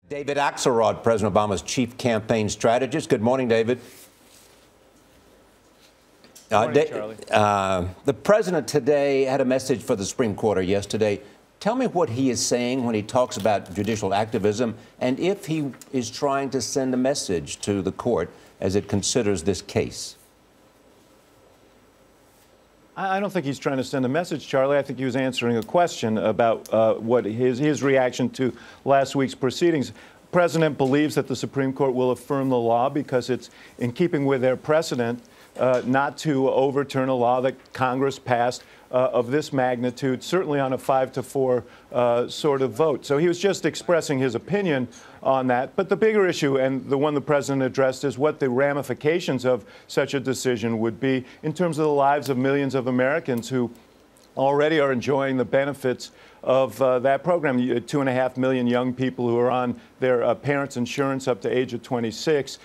David Axelrod, President Obama's chief campaign strategist. Good morning, David. Good morning, Charlie. The president today had a message for the Supreme Court yesterday. Tell me what he is saying when he talks about judicial activism and if he is trying to send a message to the court as it considers this case. I don't think he's trying to send a message, Charlie. I think he was answering a question about what his reaction to last week's proceedings. The president believes that the Supreme Court will affirm the law because it's in keeping with their precedent not to overturn a law that Congress passed of this magnitude, certainly on a 5-4 sort of vote. So he was just expressing his opinion on that. But the bigger issue, and the one the president addressed, is what the ramifications of such a decision would be in terms of the lives of millions of Americans who already are enjoying the benefits of that program. 2.5 million young people who are on their parents' insurance up to age of 26.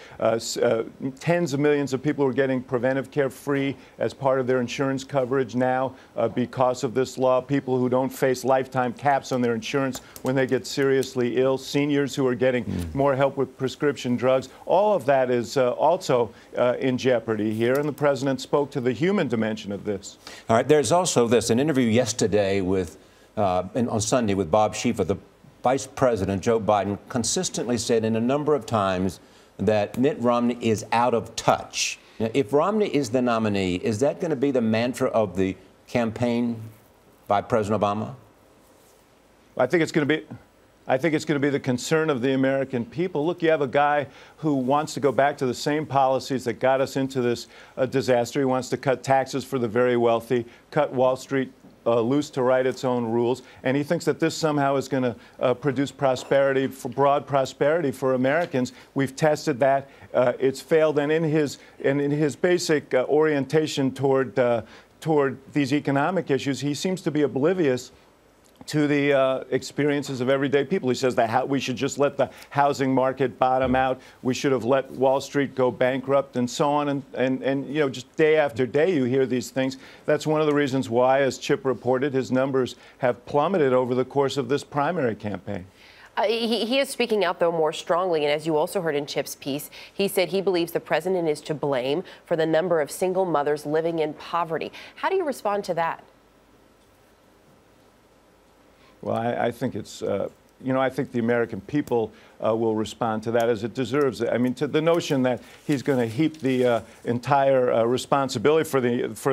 Tens of millions of people who are getting preventive care free as part of their insurance coverage now because of this law. People who don't face lifetime caps on their insurance when they get seriously ill. Seniors who are getting more help with prescription drugs. All of that is also in jeopardy here, and the president spoke to the human dimension of this. All right, there's also this, an interview yesterday with on Sunday with Bob Schieffer. The Vice President, Joe Biden, consistently said in a number of times that Mitt Romney is out of touch. Now, if Romney is the nominee, is that going to be the mantra of the campaign by President Obama? I think it's going to be the concern of the American people. Look, you have a guy who wants to go back to the same policies that got us into this disaster. He wants to cut taxes for the very wealthy, cut Wall Street loose to write its own rules, and he thinks that this somehow is going to produce prosperity, for broad prosperity for Americans. We've tested that; it's failed. And in his basic orientation toward these economic issues, he seems to be oblivious to the experiences of everyday people. He says that we should just let the housing market bottom out. We should have let Wall Street go bankrupt, and so on. And you know, just day after day, you hear these things. That's one of the reasons why, as Chip reported, his numbers have plummeted over the course of this primary campaign. He is speaking out, though, more strongly. And as you also heard in Chip's piece, he said he believes the president is to blame for the number of single mothers living in poverty. How do you respond to that? Well, I think it's, you know, I think the American people will respond to that as it deserves. I mean, to the notion that he's going to heap the entire responsibility for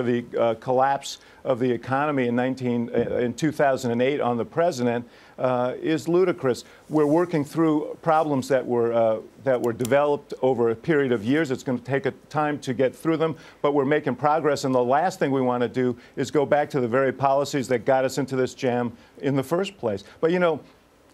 the collapse of the economy in 2008 on the president is ludicrous. We're working through problems that were developed over a period of years. It's going to take time to get through them, but we're making progress. And the last thing we want to do is go back to the very policies that got us into this jam in the first place. But, you know,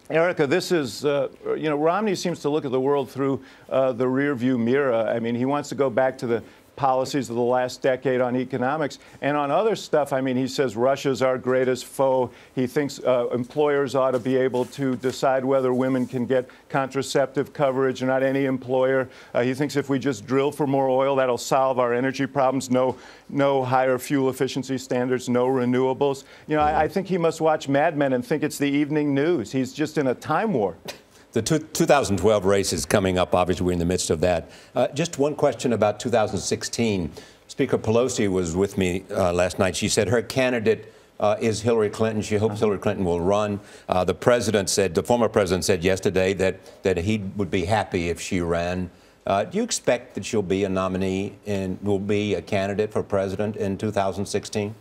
Erica, this is, you know, Romney seems to look at the world through the rearview mirror. I mean, he wants to go back to the policies of the last decade on economics. And on other stuff, I mean, he says Russia's our greatest foe. He thinks employers ought to be able to decide whether women can get contraceptive coverage or not, any employer. He thinks if we just drill for more oil, that'll solve our energy problems. No higher fuel efficiency standards, no renewables. You know, I think he must watch Mad Men and think it's the evening news. He's just in a time warp. The 2012 race is coming up. Obviously, we're in the midst of that. Just one question about 2016. Speaker Pelosi was with me last night. She said her candidate is Hillary Clinton. She hopes Hillary Clinton will run. The former president said yesterday that he would be happy if she ran. Do you expect that she'll be a nominee and will be a candidate for president in 2016?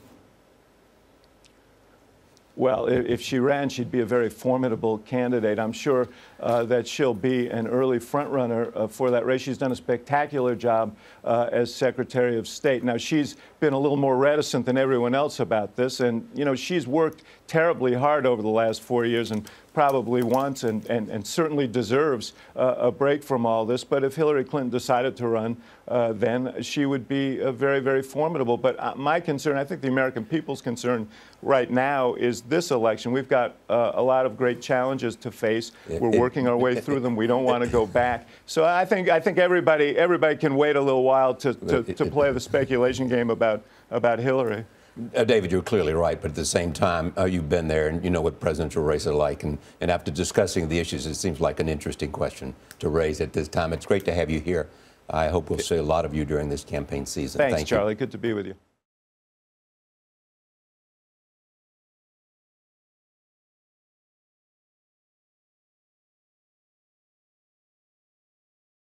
Well, if she ran, she'd be a very formidable candidate. I'm sure that she'll be an early frontrunner for that race. She's done a spectacular job as Secretary of State. Now, she's been a little more reticent than everyone else about this. And, you know, she's worked terribly hard over the last 4 years and probably wants and certainly deserves a break from all this. But if Hillary Clinton decided to run, then she would be very, very formidable. But my concern, I think the American people's concern right now, is this election. We've got a lot of great challenges to face. We're working our way through them. We don't want to go back. So I think everybody can wait a little while to play the speculation game about Hillary. David, you're clearly right, but at the same time, you've been there and you know what presidential races are like. And after discussing the issues, it seems like an interesting question to raise at this time. It's great to have you here. I hope we'll see a lot of you during this campaign season. Thanks, Thank you. Charlie. Good to be with you.